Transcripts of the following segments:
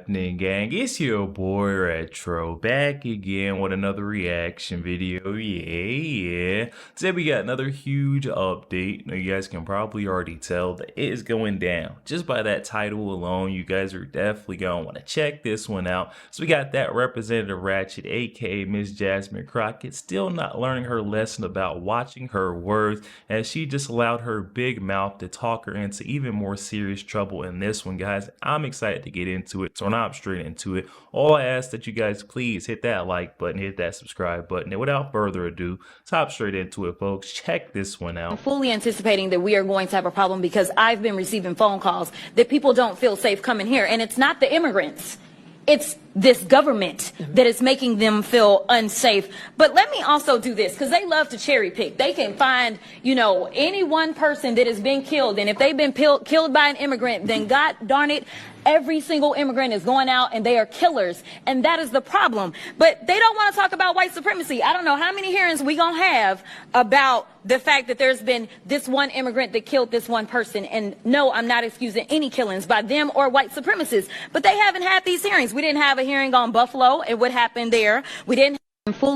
happening, gang? It's your boy Retro back again with another reaction video. Yeah. Today we got another huge update. Now you guys can probably already tell that it is going down. Just by that title alone, you guys are definitely gonna want to check this one out. So we got that Representative Ratchet, aka Miss Jasmine Crockett, still not learning her lesson about watching her words, as she just allowed her big mouth to talk her into even more serious trouble in this one, guys. I'm excited to get into it, so now I'm straight into it. All I ask that you guys please hit that like button, hit that subscribe button, and without further ado, let's hop straight into it, folks. Check this one out. I'm fully anticipating that we are going to have a problem because I've been receiving phone calls that people don't feel safe coming here, and it's not the immigrants. It's this government that is making them feel unsafe. But let me also do this, because they love to cherry pick. They can find, any one person that has been killed. And if they've been killed by an immigrant, then God darn it, every single immigrant is going out and they are killers. And that is the problem. But they don't want to talk about white supremacy. I don't know how many hearings we going to have about the fact that there's been this one immigrant that killed this one person. And no, I'm not excusing any killings by them or white supremacists. But they haven't had these hearings. We didn't have a hearing on Buffalo and what happened there. We didn't have full.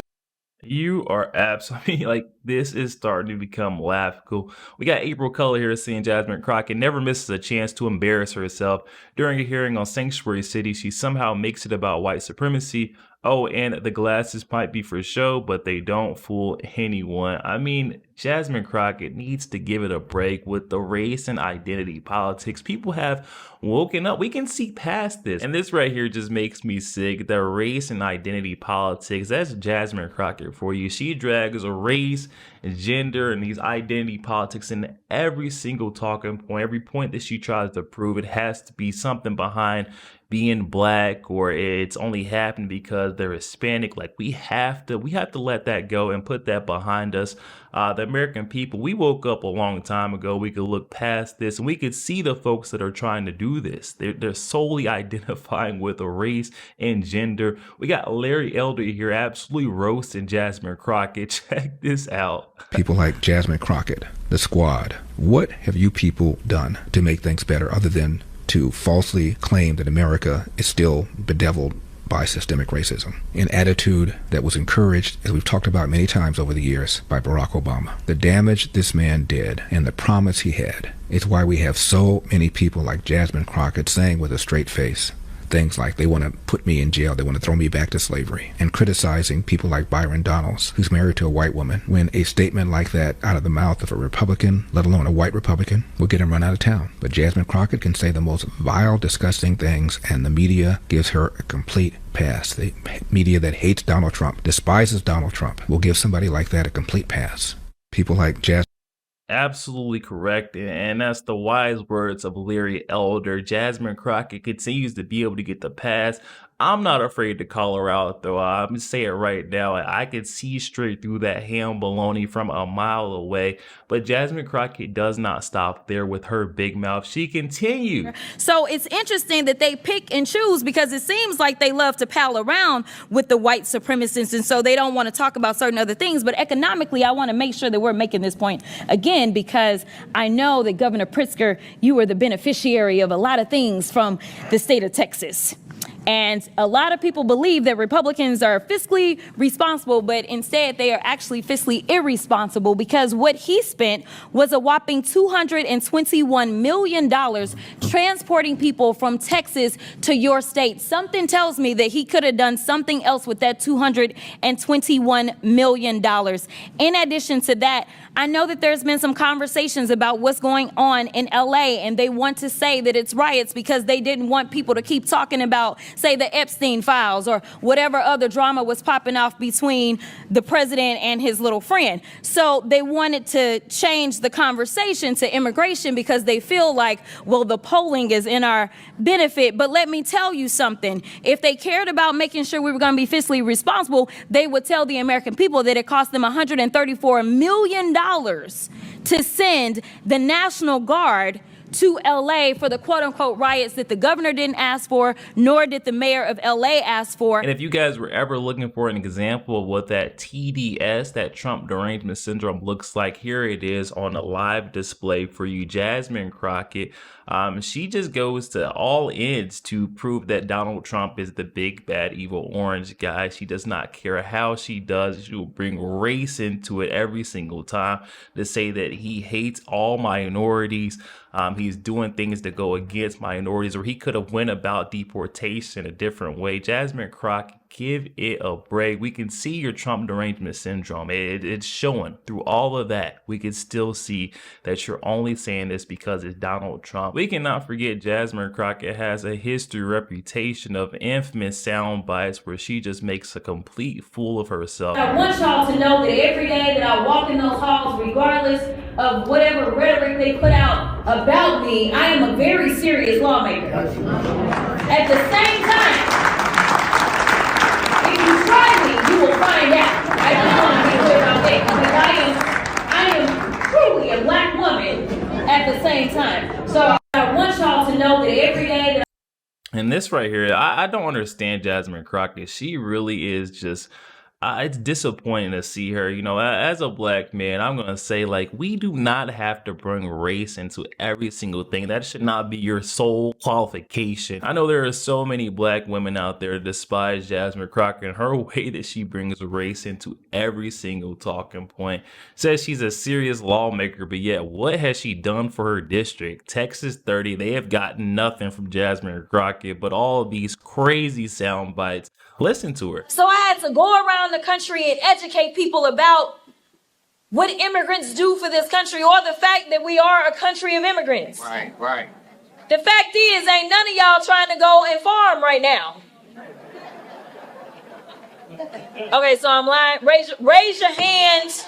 You are absolutely like, this is starting to become laughable. We got April Color here seeing Jasmine Crockett never misses a chance to embarrass herself. During a hearing on Sanctuary City, she somehow makes it about white supremacy. Oh, and the glasses might be for show, but they don't fool anyone. I mean, Jasmine Crockett needs to give it a break with the race and identity politics. People have woken up. We can see past this. And this right here just makes me sick. The race and identity politics. That's Jasmine Crockett for you. She drags a race, gender, and these identity politics in every single talking point. Every point that she tries to prove, it has to be something behind being black, or it's only happened because they're Hispanic. Like, we have to let that go and put that behind us. The American people, we woke up a long time ago. We could look past this and we could see the folks that are trying to do this. They're solely identifying with a race and gender. We got Larry Elder here absolutely roasting Jasmine Crockett. Check this out. People like Jasmine Crockett, the squad. What have you people done to make things better other than to falsely claim that America is still bedeviled by systemic racism, an attitude that was encouraged, as we've talked about many times over the years, by Barack Obama. The damage this man did and the promise he had is why we have so many people like Jasmine Crockett saying with a straight face things like they want to put me in jail, they want to throw me back to slavery, and criticizing people like Byron Donalds, who's married to a white woman, when a statement like that out of the mouth of a Republican, let alone a white Republican, will get him run out of town. But Jasmine Crockett can say the most vile, disgusting things, and the media gives her a complete pass. The media that hates Donald Trump, despises Donald Trump, will give somebody like that a complete pass. People like Jasmine. Absolutely correct, and that's the wise words of Larry Elder. Jasmine Crockett continues to be able to get the pass. I'm not afraid to call her out, though. I'm gonna say it right now. I could see straight through that ham baloney from a mile away. But Jasmine Crockett does not stop there with her big mouth. She continues. So it's interesting that they pick and choose, because it seems like they love to pal around with the white supremacists, and so they don't want to talk about certain other things. But economically, I want to make sure that we're making this point again, because I know that Governor Pritzker, you were the beneficiary of a lot of things from the state of Texas. And a lot of people believe that Republicans are fiscally responsible, but instead they are actually fiscally irresponsible, because what he spent was a whopping $221 million transporting people from Texas to your state. Something tells me that he could have done something else with that $221 million. In addition to that, I know that there's been some conversations about what's going on in LA, and they want to say that it's riots because they didn't want people to keep talking about, say, the Epstein files or whatever other drama was popping off between the president and his little friend. So they wanted to change the conversation to immigration because they feel like, well, the polling is in our benefit. But let me tell you something. If they cared about making sure we were going to be fiscally responsible, they would tell the American people that it cost them $134 million to send the National Guard to LA for the quote unquote riots that the governor didn't ask for, nor did the mayor of LA ask for. And if you guys were ever looking for an example of what that TDS, that Trump derangement syndrome, looks like, here it is on a live display for you. Jasmine Crockett, she just goes to all ends to prove that Donald Trump is the big, bad, evil orange guy. She does not care how she does. She will bring race into it every single time to say that he hates all minorities. He's doing things that go against minorities, or he could have went about deportation a different way. Jasmine Crockett, give it a break. We can see your Trump derangement syndrome. It's showing through all of that. We can still see that you're only saying this because it's Donald Trump. We cannot forget Jasmine Crockett has a history, reputation of infamous sound bites where she just makes a complete fool of herself. I want y'all to know that every day that I walk in those halls, regardless of whatever rhetoric they put out about me, I am a very serious lawmaker. At the same time, if you try me, you will find out. I just want to be clear about that, because I am truly a black woman at the same time. So I want y'all to know that every day that and this right here, I don't understand Jasmine Crockett. She really is just, it's disappointing to see her. You know, as a black man, I'm going to say, like, we do not have to bring race into every single thing. That should not be your sole qualification. I know there are so many black women out there that despise Jasmine Crockett and her way that she brings race into every single talking point. Says she's a serious lawmaker, but yet what has she done for her district? Texas 30, they have gotten nothing from Jasmine Crockett, but all of these crazy sound bites. Listen to her. So I had to go around the country and educate people about what immigrants do for this country, or the fact that we are a country of immigrants. Right, right. The fact is, ain't none of y'all trying to go and farm right now. Okay, so I'm lying. Raise your hands.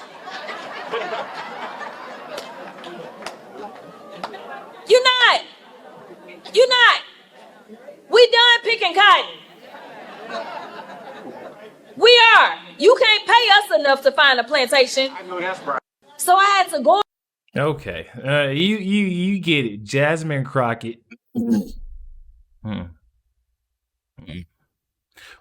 You're not. You're not. We done picking cotton. We are. You can't pay us enough to find a plantation. I know that's right. So I had to go. Okay, you get it, Jasmine Crockett.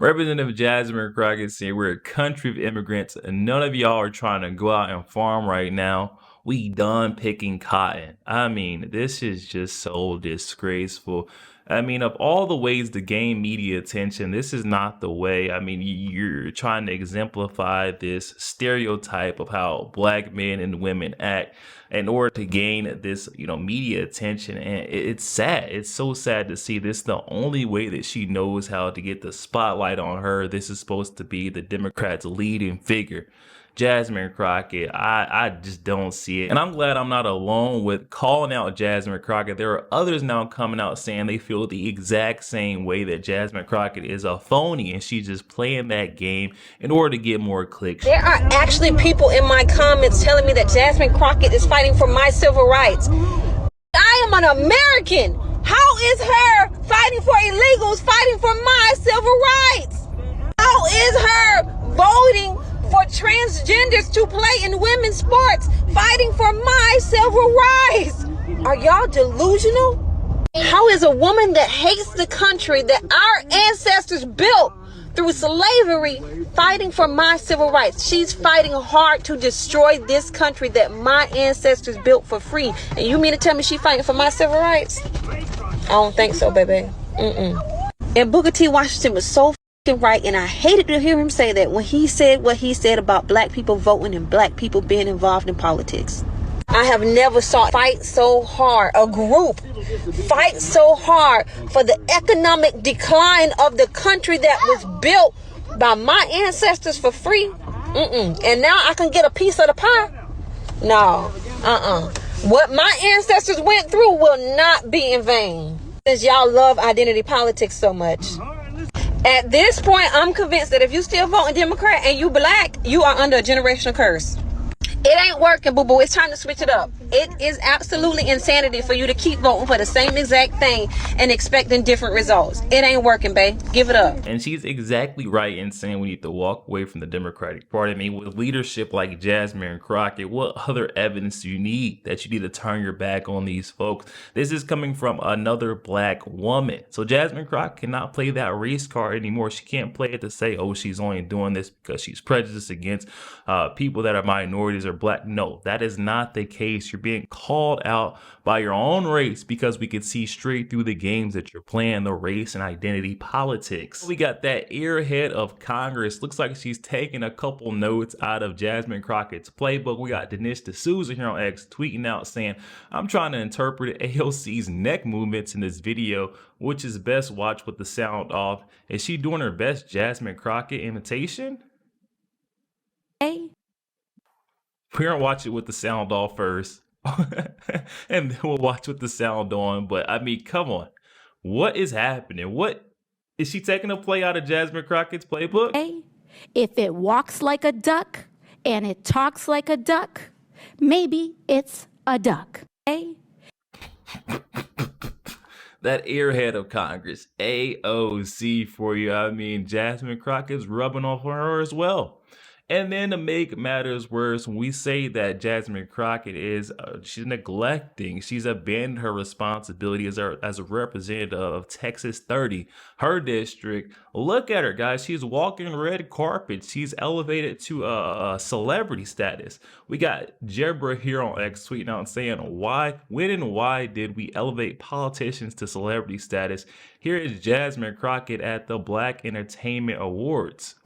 Representative Jasmine Crockett saying we're a country of immigrants and none of y'all are trying to go out and farm right now. We done picking cotton. I mean, this is just so disgraceful. I mean, of all the ways to gain media attention, this is not the way. I mean, you're trying to exemplify this stereotype of how black men and women act in order to gain this, media attention. And it's sad. It's so sad to see this. The only way that she knows how to get the spotlight on her. This is supposed to be the Democrats' leading figure. Jasmine Crockett, I just don't see it. And I'm glad I'm not alone with calling out Jasmine Crockett. There are others now coming out saying they feel the exact same way, that Jasmine Crockett is a phony and she's just playing that game in order to get more clicks. There are actually people in my comments telling me that Jasmine Crockett is fighting for my civil rights. I am an American. How is her fighting for illegals fighting for my civil rights? How is her voting for transgenders to play in women's sports fighting for my civil rights? Are y'all delusional? How is a woman that hates the country that our ancestors built through slavery fighting for my civil rights? She's fighting hard to destroy this country that my ancestors built for free. And you mean to tell me she's fighting for my civil rights? I don't think so, baby. And Booker T. Washington was so right, and I hated to hear him say that when he said what he said about black people voting and black people being involved in politics. I have never saw fight so hard, a group fight so hard for the economic decline of the country that was built by my ancestors for free. And now I can get a piece of the pie? No. What my ancestors went through will not be in vain. Since y'all love identity politics so much. At this point, I'm convinced that if you still voting Democrat and you black, you are under a generational curse. It ain't working, boo-boo. It's time to switch it up. It is absolutely insanity for you to keep voting for the same exact thing and expecting different results. It ain't working, babe. Give it up. And she's exactly right in saying we need to walk away from the Democratic Party. I mean, with leadership like Jasmine Crockett, what other evidence do you need that you need to turn your back on these folks? This is coming from another black woman. So Jasmine Crockett cannot play that race card anymore. She can't play it to say, oh, she's only doing this because she's prejudiced against people that are minorities or black. No, that is not the case. You're being called out by your own race because we can see straight through the games that you're playing, the race and identity politics. We got that airhead of Congress. Looks like she's taking a couple notes out of Jasmine Crockett's playbook. We got Dinesh D'Souza here on X tweeting out saying, I'm trying to interpret AOC's neck movements in this video, which is best watched with the sound off. Is she doing her best Jasmine Crockett imitation? Hey. We're gonna watch it with the sound off first. And then we'll watch with the sound on. But I mean, come on. What is happening? What is she taking a play out of Jasmine Crockett's playbook? Hey, if it walks like a duck and it talks like a duck, maybe it's a duck. Hey. That airhead of Congress, AOC for you. I mean, Jasmine Crockett's rubbing off on her as well. And then to make matters worse, when we say that Jasmine Crockett is, she's neglecting, she's abandoned her responsibility as a representative of Texas 30, her district. Look at her, guys. She's walking red carpet. She's elevated to a celebrity status. We got Jebra here on X tweeting out and saying, when and why did we elevate politicians to celebrity status? Here is Jasmine Crockett at the Black Entertainment Awards.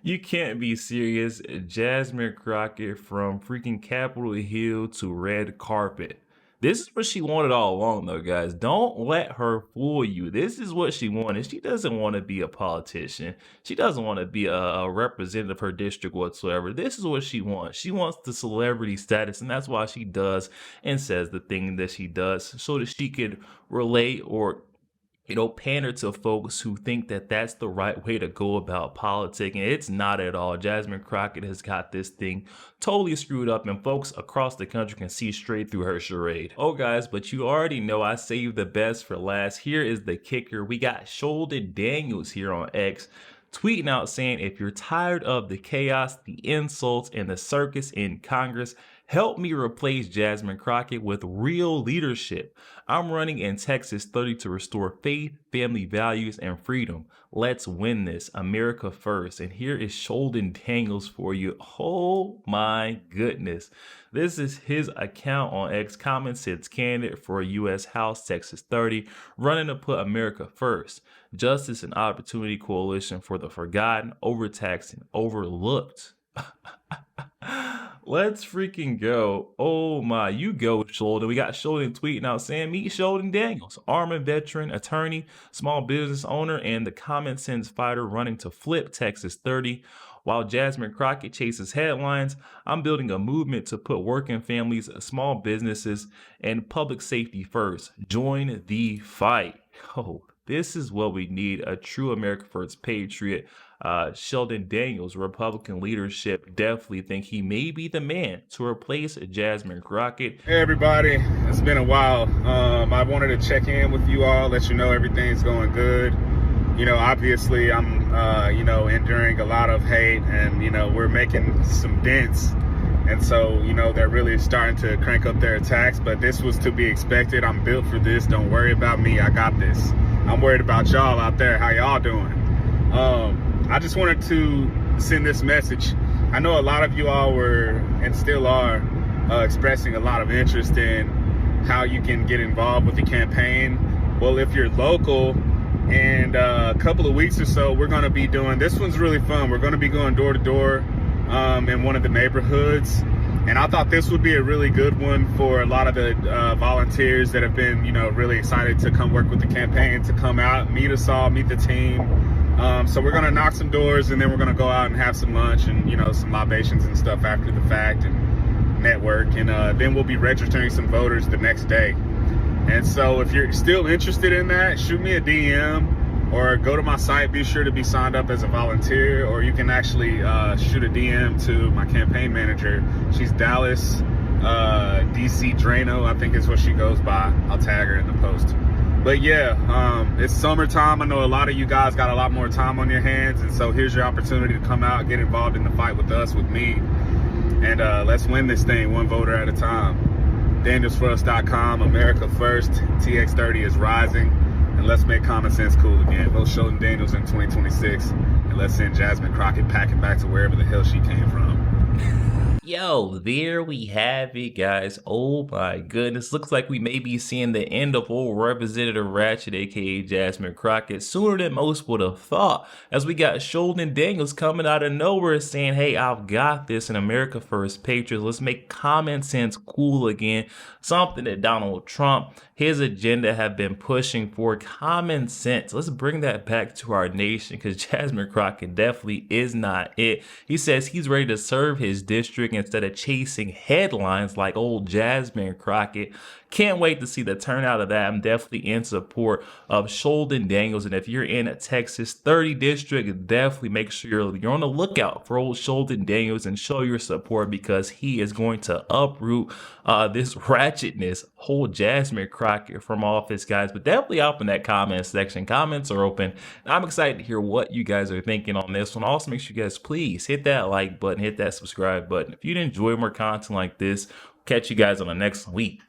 You can't be serious. Jasmine Crockett from freaking Capitol Hill to red carpet. This is what she wanted all along, though, guys. Don't let her fool you. This is what she wanted. She doesn't want to be a politician. She doesn't want to be a representative of her district whatsoever. This is what she wants. She wants the celebrity status, and that's why she does and says the thing that she does so that she could relate or pander to folks who think that that's the right way to go about politicking. It's not at all. Jasmine Crockett has got this thing totally screwed up, and folks across the country can see straight through her charade. Oh, guys, but you already know I saved the best for last. Here is the kicker. We got Sheldon Daniels here on X tweeting out saying, if you're tired of the chaos, the insults, and the circus in Congress, help me replace Jasmine Crockett with real leadership. I'm running in Texas 30 to restore faith, family values, and freedom. Let's win this. America first. And here is Sheldon Daniels for you. Oh my goodness. This is his account on X. Common sense candidate for U.S. House, Texas 30, running to put America first. Justice and Opportunity Coalition for the Forgotten, Overtaxed, and Overlooked. Let's freaking go. Oh my, you go, Sheldon. We got Sheldon tweeting out saying, meet Sheldon Daniels, Army veteran, attorney, small business owner, and the common sense fighter running to flip Texas 30. While Jasmine Crockett chases headlines, I'm building a movement to put working families, small businesses, and public safety first. Join the fight. Oh, this is what we need, a true America First patriot. Sheldon Daniels, Republican leadership, definitely think he may be the man to replace Jasmine Crockett. Hey everybody, it's been a while. I wanted to check in with you all, let you know everything's going good. Obviously I'm, enduring a lot of hate, and, we're making some dents. And so, they're really starting to crank up their attacks, but this was to be expected. I'm built for this. Don't worry about me. I got this. I'm worried about y'all out there. How y'all doing? I just wanted to send this message. I know a lot of you all were and still are expressing a lot of interest in how you can get involved with the campaign. Well, if you're local, and a couple of weeks or so, we're going to be doing, this one's really fun. We're going to be going door to door in one of the neighborhoods. And I thought this would be a really good one for a lot of the volunteers that have been, really excited to come work with the campaign, to come out, meet us all, meet the team. So we're going to knock some doors, and then we're going to go out and have some lunch and, some libations and stuff after the fact and network. And then we'll be registering some voters the next day. And so if you're still interested in that, shoot me a DM. or go to my site. Be sure to be signed up as a volunteer, or you can actually shoot a DM to my campaign manager. She's Dallas DC Drano, I think is what she goes by. I'll tag her in the post. But yeah, it's summertime. I know a lot of you guys got a lot more time on your hands, and so here's your opportunity to come out, get involved in the fight with us, with me, and let's win this thing one voter at a time. DanielsForUs.com, America first, TX30 is rising, and let's make common sense cool again. Vote Sheldon Daniels in 2026, and let's send Jasmine Crockett packing back to wherever the hell she came from. Yo, there we have it, guys. Oh my goodness. Looks like we may be seeing the end of old Representative Ratchet, aka Jasmine Crockett, sooner than most would have thought, as we got Sheldon Daniels coming out of nowhere saying, hey, I've got this, and America First Patriots, let's make common sense cool again. Something that Donald Trump, his agenda, have been pushing for, common sense. Let's bring that back to our nation, because Jasmine Crockett definitely is not it. He says he's ready to serve his district instead of chasing headlines like old Jasmine Crockett. Can't wait to see the turnout of that. I'm definitely in support of Sheldon Daniels, and if you're in a Texas 30 district, definitely make sure you're on the lookout for old Sheldon Daniels and show your support, because he is going to uproot this ratchetness, hold Jasmine Crockett from office, guys. But definitely up in that comment section. Comments are open. I'm excited to hear what you guys are thinking on this one. Also, make sure you guys please hit that like button, hit that subscribe button. If you'd enjoy more content like this, catch you guys on the next week.